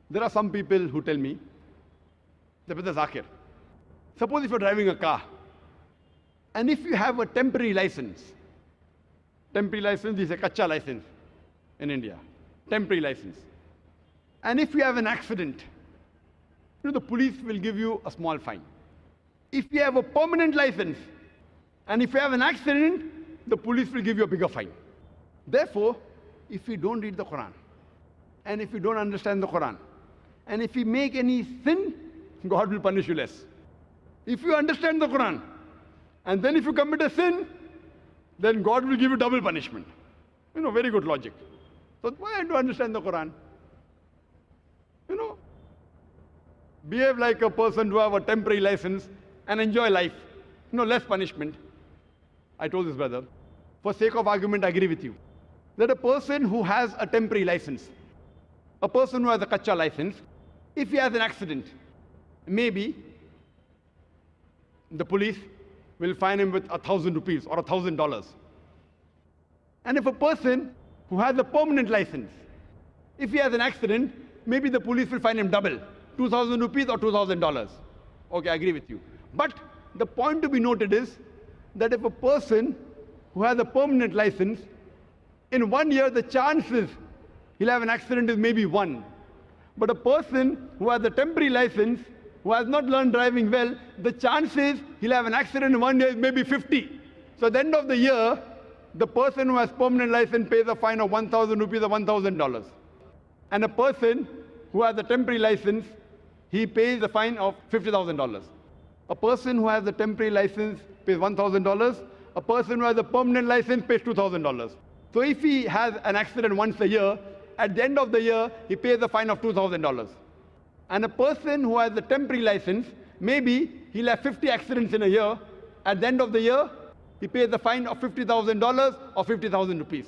There are some people who tell me, Brother Zakir, suppose if you're driving a car, and if you have a temporary license is a kacha license in India, temporary license. And if you have an accident, the police will give you a small fine. If you have a permanent license, and if you have an accident, the police will give you a bigger fine. Therefore, if we don't read the Quran, and if we don't understand the Quran, and if we make any sin, God will punish you less. If you understand the Quran, and then if you commit a sin, then God will give you double punishment. Very good logic. So why don't you understand the Quran? Behave like a person who have a temporary license and enjoy life. Less punishment. I told this brother, for sake of argument, I agree with you, that a person who has a temporary license, a person who has a kacha license, if he has an accident, maybe the police will fine him with 1,000 rupees or $1,000. And if a person who has a permanent license, if he has an accident, maybe the police will fine him double, 2,000 rupees or $2,000. Okay, I agree with you. But the point to be noted is that if a person who has a permanent license, in 1 year the chances he'll have an accident is maybe 1. But a person who has a temporary license, who has not learned driving well, the chances he'll have an accident in 1 year is maybe 50. So at the end of the year, the person who has permanent license pays a fine of 1,000 rupees or $1,000. And a person who has a temporary license, he pays a fine of $50,000. A person who has a temporary license pays $1,000. A person who has a permanent license pays $2,000. So if he has an accident once a year, at the end of the year, he pays a fine of $2,000. And a person who has a temporary license, maybe he'll have 50 accidents in a year. At the end of the year, he pays a fine of $50,000 or 50,000 rupees.